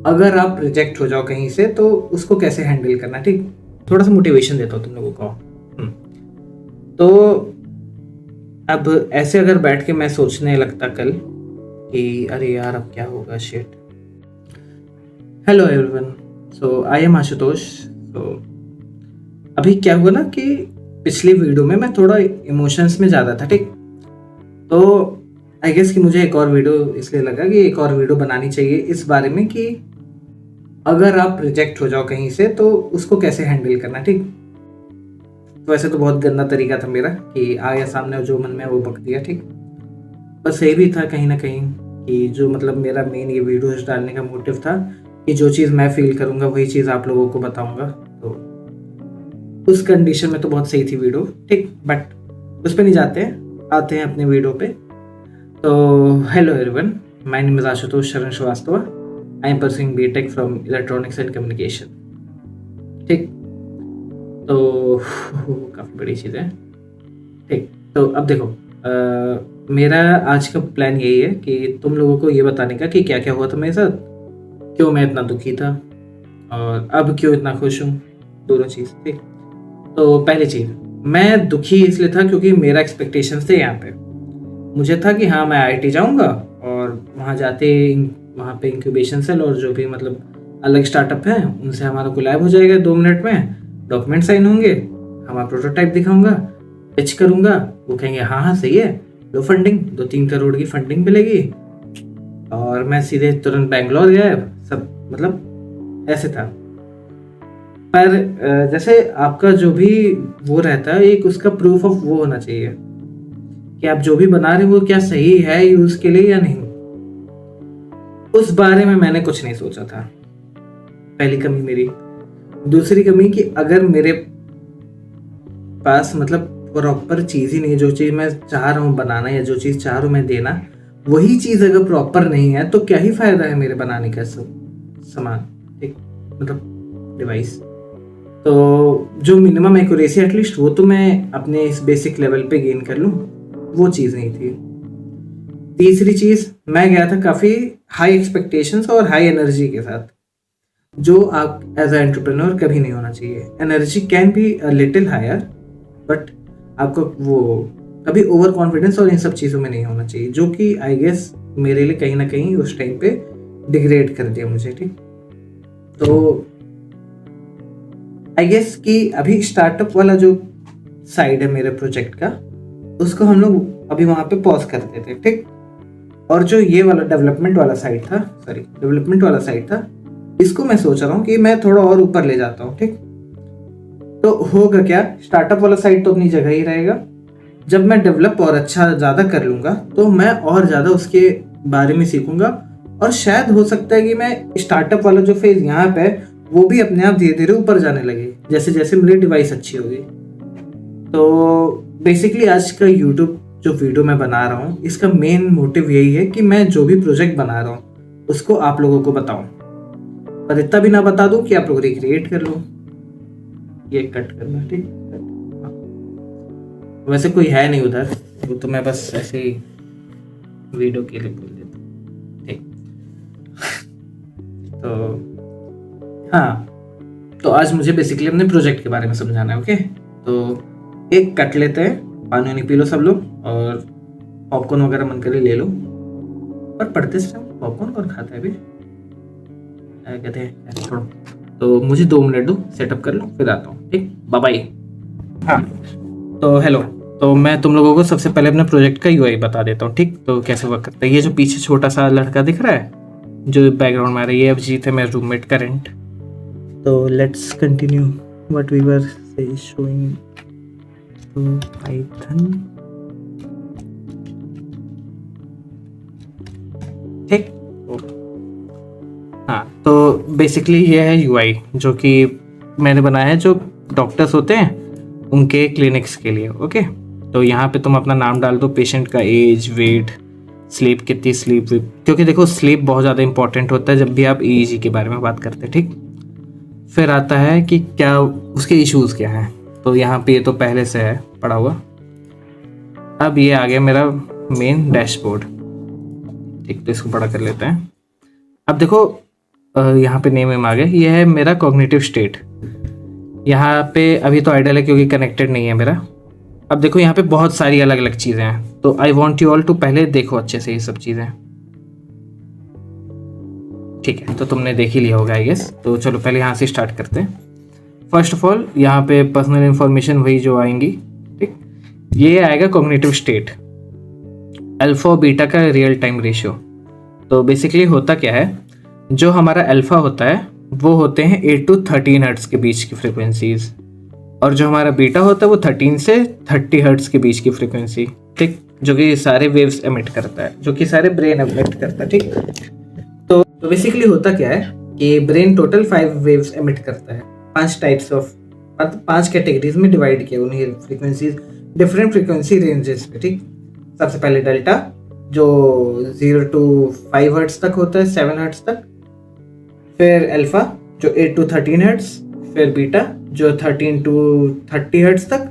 अगर आप रिजेक्ट हो जाओ कहीं से तो उसको कैसे हैंडल करना, ठीक। थोड़ा सा मोटिवेशन देता हूँ तुम लोगों को। तो अब ऐसे अगर बैठ के मैं सोचने लगता कल कि अरे यार अब क्या होगा, shit. Hello everyone, so I am Ashutosh. तो अभी क्या हुआ ना कि पिछली वीडियो में मैं थोड़ा इमोशंस में ज़्यादा था, ठीक। तो आई गेस कि मुझे एक और वीडियो इसलिए लगा कि एक और वीडियो बनानी चाहिए इस बारे में कि अगर आप रिजेक्ट हो जाओ कहीं से तो उसको कैसे हैंडल करना, ठीक। तो वैसे तो बहुत गंदा तरीका था मेरा कि आया सामने और जो मन में वो बक दिया, ठीक। पर सही भी था कहीं ना कहीं कि जो मतलब मेरा मेन ये वीडियोस डालने का मोटिव था कि जो चीज़ मैं फील करूँगा वही चीज़ आप लोगों को बताऊँगा। तो उस कंडीशन में तो बहुत सही थी वीडियो, ठीक। बट उस पर नहीं जाते हैं, आते हैं अपने वीडियो पे। तो hello everyone, my name is Ashutosh Sharan Srivastava. I am pursuing BTech from electronics and communication, ठीक। तो काफ़ी बड़ी चीज़ है, ठीक। तो अब देखो, मेरा आज का प्लान यही है कि तुम लोगों को ये बताने का कि क्या क्या हुआ था मेरे साथ, क्यों मैं इतना दुखी था और अब क्यों इतना खुश हूँ, दोनों चीज़, ठीक। तो पहली चीज़, मैं दुखी इसलिए था क्योंकि मेरा एक्सपेक्टेशंस थे यहाँ पे। मुझे था कि हाँ मैं आईआईटी जाऊँगा और वहाँ जाते वहाँ पे इंक्यूबेशन सेल और जो भी मतलब अलग स्टार्टअप हैं उनसे हमारा कोलैब हो जाएगा 2 मिनट में, डॉक्यूमेंट साइन होंगे, हमारा प्रोटोटाइप दिखाऊंगा, पिच करूंगा, वो कहेंगे हाँ हाँ सही है, लो फंडिंग, 2-3 करोड़ की फंडिंग मिलेगी और मैं सीधे तुरंत बैंगलोर गया। सब मतलब ऐसे था। पर जैसे आपका जो भी वो रहता है एक उसका प्रूफ ऑफ वो होना चाहिए कि आप जो भी बना रहे हो वो क्या सही है यूज के लिए या नहीं। उस बारे में मैंने कुछ नहीं सोचा था, पहली कमी मेरी। दूसरी कमी कि अगर मेरे पास मतलब प्रॉपर चीज ही नहीं, जो चीज मैं चाह रहा हूँ बनाना या जो चीज चाह रहा हूँ मैं देना, वही चीज अगर प्रॉपर नहीं है तो क्या ही फायदा है मेरे बनाने का सामान, ठीक, मतलब डिवाइस। तो जो मिनिमम एक्यूरेसी एटलीस्ट वो तो मैं अपने इस बेसिक लेवल पे गेन कर लूँ, वो चीज़ नहीं थी। तीसरी चीज़, मैं गया था काफ़ी हाई एक्सपेक्टेशंस और हाई एनर्जी के साथ, जो आप एज अ एंटरप्रेन्योर कभी नहीं होना चाहिए। Energy can be a little higher but आपको वो कभी ओवर कॉन्फिडेंस और इन सब चीज़ों में नहीं होना चाहिए, जो कि आई गेस मेरे लिए कहीं ना कहीं उस टाइम पे डिग्रेड कर दिया मुझे, ठीक। तो आई गेस कि अभी स्टार्टअप वाला जो साइड है मेरे प्रोजेक्ट का, उसको हम लोग अभी वहां पे पॉज कर देते, ठीक। और जो ये वाला डेवलपमेंट वाला साइड था, इसको मैं सोच रहा हूँ कि मैं थोड़ा और ऊपर ले जाता हूँ, ठीक। तो होगा क्या, स्टार्टअप वाला साइड तो अपनी जगह ही रहेगा। जब मैं डेवलप और अच्छा ज़्यादा कर लूँगा तो मैं और ज़्यादा उसके बारे में सीखूंगा और शायद हो सकता है कि मैं स्टार्टअप वाला जो फेज यहाँ पे है वो भी अपने आप धीरे धीरे ऊपर जाने लगे जैसे जैसे मेरी डिवाइस अच्छी होगी। तो बेसिकली आज का यूट्यूब जो वीडियो मैं बना रहा हूँ इसका मेन मोटिव यही है कि मैं जो भी प्रोजेक्ट बना रहा हूँ उसको आप लोगों को बताऊं, पर इतना भी ना बता दूं कि आप लोग रिक्रिएट कर लो। ये कट करना, ठीक। वैसे कोई है नहीं उधर, वो तो मैं बस ऐसे ही वीडियो के लिए बोल देता हूँ, ठीक। तो हाँ, तो आज मुझे बेसिकली अपने प्रोजेक्ट के बारे में समझाना है, ओके। तो एक कट लेते हैं, पानी वानी पी लो सब लोग और पॉपकॉर्न वगैरह मन करे ले लो। पर पढ़ते समय पॉपकॉर्न कौन खाता है अभी, कहते हैं छोड़ो। तो मुझे 2 मिनट दो, सेटअप कर लो फिर आता हूँ, ठीक। Bye bye. हाँ, तो हेलो। तो मैं तुम लोगों को सबसे पहले अपने प्रोजेक्ट का यूआई बता देता हूँ, ठीक। तो कैसे वर्क करता है, ये जो पीछे छोटा सा लड़का दिख रहा है जो बैकग्राउंड में आ रहा है, ये अभिजीत है, मेरा रूममेट करेंट। तो let's continue what we were showing. तो पाइथन, ठीक। हाँ, तो बेसिकली ये है यूआई जो कि मैंने बनाया है जो डॉक्टर्स होते हैं उनके क्लिनिक्स के लिए, ओके। तो यहाँ पे तुम अपना नाम डाल दो, पेशेंट का एज, वेट, स्लीप कितनी स्लीप, क्योंकि देखो स्लीप बहुत ज़्यादा इंपॉर्टेंट होता है जब भी आप ईईजी के बारे में बात करते हैं, ठीक। फिर आता है कि क्या उसके इश्यूज़ क्या हैं, तो यहाँ पे ये तो पहले से है पड़ा हुआ। अब ये आ गया मेरा मेन डैशबोर्ड, ठीक। तो इसको बड़ा कर लेते हैं। अब देखो यहाँ पे नेम आ गया, ये है मेरा कॉग्निटिव स्टेट। यहाँ पे अभी तो आइडल है क्योंकि कनेक्टेड नहीं है मेरा। अब देखो यहाँ पे बहुत सारी अलग अलग चीज़ें हैं, तो I want you all to पहले देखो अच्छे से ये सब चीज़ें। ठीक है, तो तुमने देख ही लिया होगा आई गेस। तो चलो पहले यहाँ से स्टार्ट करते हैं। फर्स्ट ऑफ ऑल यहाँ पे पर्सनल इन्फॉर्मेशन वही जो आएंगी, ठीक। ये आएगा कॉग्निटिव स्टेट, अल्फा और बीटा का रियल टाइम रेशियो। तो बेसिकली होता क्या है, जो हमारा अल्फा होता है वो होते हैं 8 to 13 हर्ट्ज के बीच की फ्रिक्वेंसीज, और जो हमारा बीटा होता है वो 13 से 30 हर्ट्ज के बीच की फ्रिक्वेंसी, ठीक, जो कि सारे वेव्स एमिट करता है, जो कि सारे ब्रेन एमिट करता है, ठीक। तो बेसिकली होता क्या है कि ब्रेन टोटल 5 वेव्स एमिट करता है, 5 टाइप्स ऑफ, मतलब 5 कैटेगरीज में डिवाइड किया उन्हें फ्रीक्वेंसीज, डिफरेंट फ्रीक्वेंसी रेंजेस पे, ठीक। सबसे पहले डेल्टा जो 0 to 5 हर्ट्ज तक होता है, 7 हर्ट्ज तक, फिर अल्फा जो 8 to 13 हर्ट्ज, फिर बीटा जो 13 to 30 हर्ट्ज तक,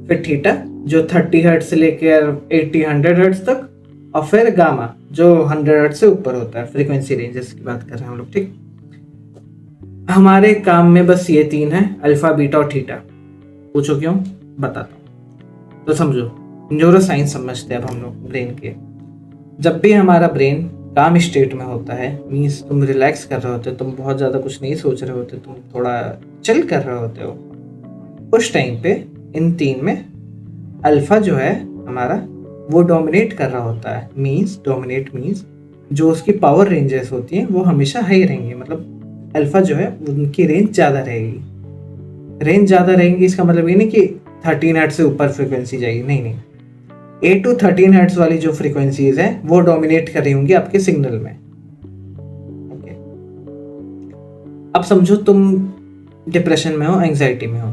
फिर थीटा जो 30 हर्ट्ज से लेकर 80-100 हर्ट्ज तक, और फिर गामा जो 100 हर्ट्ज से ऊपर होता है। फ्रीक्वेंसी रेंजेस की बात कर रहे हैं हम लोग, ठीक। हमारे काम में बस ये 3 है, अल्फा, बीटा और थीटा। पूछो क्यों, बताता हूँ। तो समझो, न्यूरो साइंस समझते हैं अब हम लोग ब्रेन के। जब भी हमारा ब्रेन काम स्टेट में होता है, मीन्स तुम रिलैक्स कर रहे होते हो, तुम बहुत ज़्यादा कुछ नहीं सोच रहे होते, तुम थोड़ा चिल कर रहे होते हो, उस टाइम पे इन 3 में अल्फा जो है हमारा वो डोमिनेट कर रहा होता है। डोमिनेट मीन्स जो उसकी पावर रेंजेस होती हैं वो हमेशा हाई रहेंगी, मतलब अल्फा जो है उनकी रेंज ज़्यादा रहेगी। इसका मतलब ये नहीं कि 13 हर्ट्ज से ऊपर फ्रिक्वेंसी जाएगी, नहीं। 8 to 13 हर्ट्ज वाली जो फ्रीक्वेंसीज हैं वो डोमिनेट कर रही होंगी आपके सिग्नल में, ओके। अब समझो तुम डिप्रेशन में हो, एंजाइटी में हो,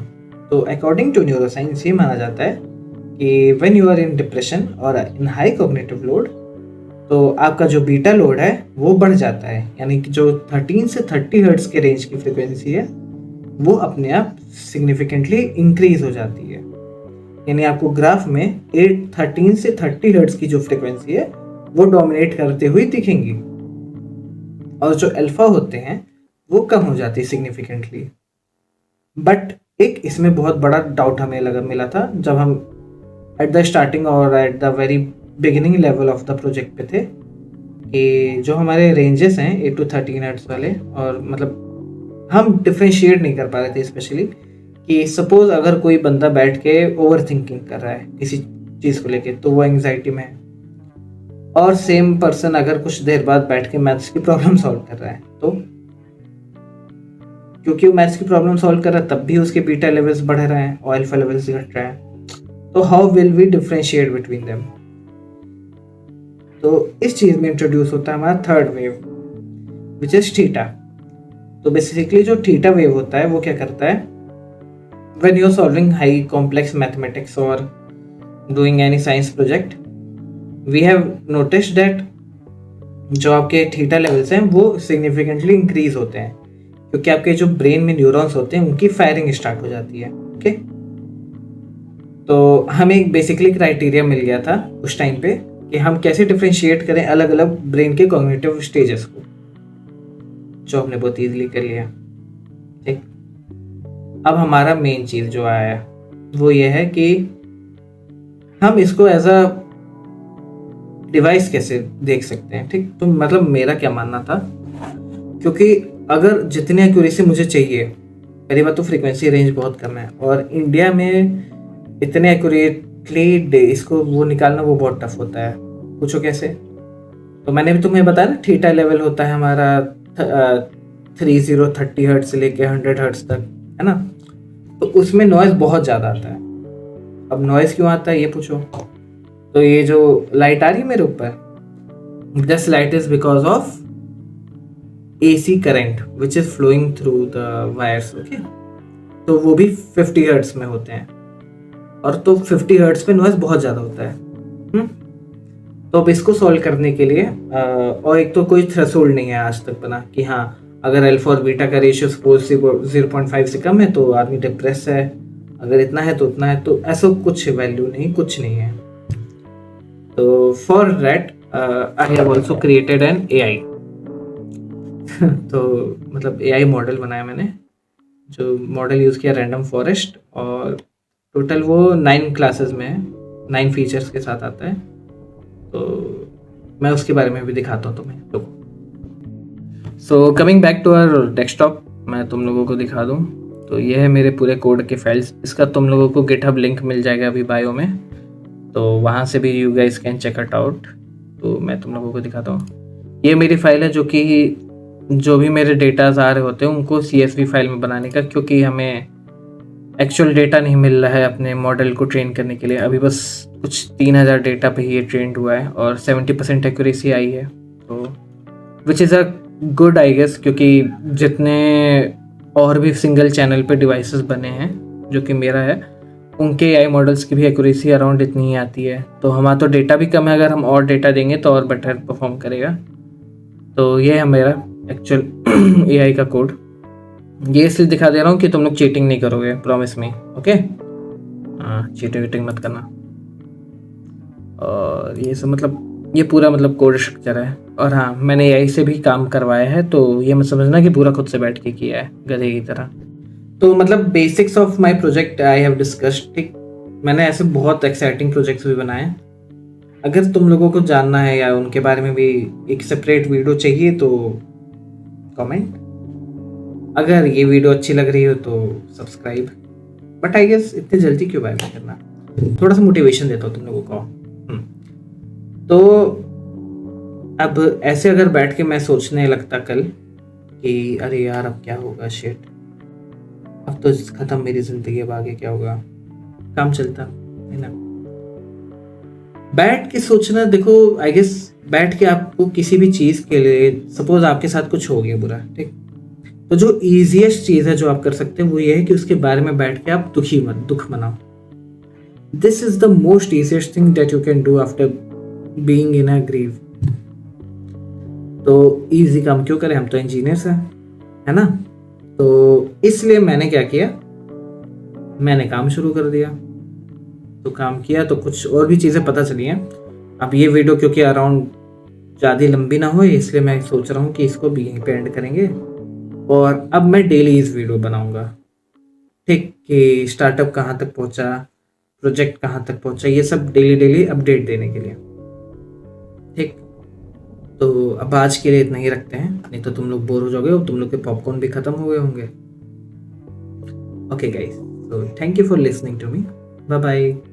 तो अकॉर्डिंग टू न्यूरोसाइंस ये माना जाता है कि when you are in depression और इन हाई कॉग्निटिव लोड, तो आपका जो बीटा लोड है वो बढ़ जाता है, यानी कि जो 13 से 30 हर्ट्ज के रेंज की फ्रीक्वेंसी है वो अपने आप सिग्निफिकेंटली इंक्रीज हो जाती है। यानी आपको ग्राफ में 13 से 30 हर्ट्ज की जो फ्रीक्वेंसी है वो डोमिनेट करते हुए दिखेंगी, और जो अल्फा होते हैं वो कम हो जाती है सिग्निफिकेंटली। बट एक इसमें बहुत बड़ा डाउट हमें मिला था जब हम एट द स्टार्टिंग और at the very beginning level of the project पे थे, कि जो हमारे रेंजेस हैं 8 to 13 हर्ट्ज वाले, और मतलब हम डिफ्रेंशिएट नहीं कर पा रहे थे, स्पेशली कि सपोज अगर कोई बंदा बैठ के ओवर थिंकिंग कर रहा है किसी चीज़ को लेके, तो वो एंग्जाइटी में है, और सेम पर्सन अगर कुछ देर बाद बैठ के मैथ्स की प्रॉब्लम सॉल्व कर रहा है, तो क्योंकि वो मैथ्स की प्रॉब्लम सॉल्व कर रहा है तब भी उसके बीटा लेवल्स बढ़ रहे हैं और अल्फा लेवल्स घट रहे हैं, तो how will we differentiate between them. तो इस चीज़ में इंट्रोड्यूस होता है हमारा third wave, which is theta. तो बेसिकली जो थीटा वेव होता है वो क्या करता है, when you're solving high complex mathematics or doing any science project, we have noticed that जो आपके थीटा लेवल्स हैं वो सिग्निफिकेंटली इंक्रीज होते हैं, क्योंकि आपके जो ब्रेन में न्यूरॉन्स होते हैं उनकी फायरिंग स्टार्ट हो जाती है, ओके। तो हमें बेसिकली क्राइटेरिया मिल गया था उस टाइम पे कि हम कैसे डिफ्रेंशिएट करें अलग अलग ब्रेन के कॉग्निटिव स्टेजेस को, जो हमने बहुत ईजिली कर लिया, ठीक। अब हमारा मेन चीज़ जो आया वो ये है कि हम इसको एज अ डिवाइस कैसे देख सकते हैं, ठीक। तो मतलब मेरा क्या मानना था, क्योंकि अगर जितनी एक्यूरेसी मुझे चाहिए, पहली बात तो फ्रीक्वेंसी रेंज बहुत कम है, और इंडिया में इतने एक्यूरेटली इसको वो निकालना वो बहुत टफ होता है। पूछो कैसे, तो मैंने भी तुम्हें बताया ना, थीटा लेवल होता है हमारा 30 हर्ट्ज से लेके 100 हर्ट्ज तक, है ना। तो उसमें नॉइज़ बहुत ज़्यादा आता है। अब नॉइज़ क्यों आता है ये पूछो, तो ये जो लाइट आ रही है मेरे ऊपर, this light is because of AC current which is flowing through the wires, okay. तो वो भी 50 हर्ट्ज में होते हैं, और तो 50 हर्ट्ज पे नॉइज़ बहुत ज़्यादा होता है। तो अब इसको सॉल्व करने के लिए और एक तो कोई थ्रेशोल्ड नहीं है आज तक बना कि हाँ अगर अल्फा और बीटा का रेशियो सपोज 0.5 से कम है तो आदमी डिप्रेस है, अगर इतना है तो उतना है, तो ऐसा कुछ वैल्यू नहीं, कुछ नहीं है। तो for that I have also created an AI। तो मतलब एआई मॉडल बनाया मैंने, जो मॉडल यूज़ किया रैंडम फॉरेस्ट, और टोटल वो 9 क्लासेस में है, 9 फीचर्स के साथ आता है। तो मैं उसके बारे में भी दिखाता हूँ तुम्हें लोगों। So coming back to our desktop, मैं तुम लोगों को दिखा दूँ। तो ये है मेरे पूरे कोड के फाइल्स। इसका तुम लोगों को गिटहब लिंक मिल जाएगा अभी बायो में, तो वहाँ से भी you guys can check it out. तो मैं तुम लोगों को दिखाता हूँ। ये मेरी फाइल है, जो कि जो भी मेरे डेटाज आ रहे होते हैं उनको CSV फाइल में बनाने का, क्योंकि हमें एक्चुअल डेटा नहीं मिल रहा है अपने मॉडल को ट्रेन करने के लिए। अभी बस कुछ 3000 डेटा पे ही ये ट्रेंड हुआ है और 70% एक्यूरेसी आई है, तो which is a good I guess, क्योंकि जितने और भी सिंगल चैनल पे डिवाइसेस बने हैं जो कि मेरा है, उनके AI मॉडल्स की भी एक्यूरेसी अराउंड इतनी ही आती है। तो हमारा तो डेटा भी कम है, अगर हम और डेटा देंगे तो और बेटर परफॉर्म करेगा। तो ये है मेरा एक्चुअल AI का कोड। ये इसलिए दिखा दे रहा हूँ कि तुम लोग चीटिंग नहीं करोगे, प्रॉमिस मी, ओके? हाँ, चीटिंग वीटिंग मत करना। और ये सब मतलब ये पूरा मतलब कोड स्ट्रक्चर है। और हाँ, मैंने AI से भी काम करवाया है, तो ये मत समझना कि पूरा खुद से बैठ के किया है गधे की तरह। तो मतलब basics of my project I have discussed, ठीक? मैंने ऐसे बहुत एक्साइटिंग प्रोजेक्ट्स भी बनाए हैं। अगर तुम लोगों को जानना है या उनके बारे में भी एक सेपरेट वीडियो चाहिए तो कमेंट। अगर ये वीडियो अच्छी लग रही हो तो सब्सक्राइब। बट आई गेस इतनी जल्दी क्यों बाय करना, थोड़ा सा मोटिवेशन देता हूँ तुम लोगों को। तो अब ऐसे अगर बैठ के मैं सोचने लगता कल कि अरे यार अब क्या होगा, शिट, अब तो खत्म मेरी जिंदगी, अब आगे क्या होगा, काम चलता है ना। बैठ के सोचना, देखो आई गेस बैठ के आपको किसी भी चीज के लिए, सपोज आपके साथ कुछ हो गया बुरा, ठीक, तो जो इजीएस्ट चीज है जो आप कर सकते हैं वो ये है कि उसके बारे में बैठ के आप दुख मनाओ। This is the most easiest thing that you can do after being in a grieve. तो इजी काम क्यों करें, हम तो इंजीनियर्स हैं, है ना? तो इसलिए मैंने क्या किया, मैंने काम शुरू कर दिया। तो काम किया तो कुछ और भी चीज़ें पता चली हैं। अब ये वीडियो क्योंकि अराउंड ज़्यादा लंबी ना हो, इसलिए मैं सोच रहा हूँ कि इसको भी यहीं पे एंड करेंगे। और अब मैं डेली इस वीडियो बनाऊंगा, ठीक, कि स्टार्टअप कहाँ तक पहुँचा, प्रोजेक्ट कहाँ तक पहुँचा, ये सब डेली अपडेट देने के लिए, ठीक। तो अब आज के लिए इतना ही रखते हैं, नहीं तो तुम लोग बोर हो जाओगे और तुम लोग के पॉपकॉर्न भी खत्म हो गए होंगे। Okay guys, so thank you for listening to me. Bye bye.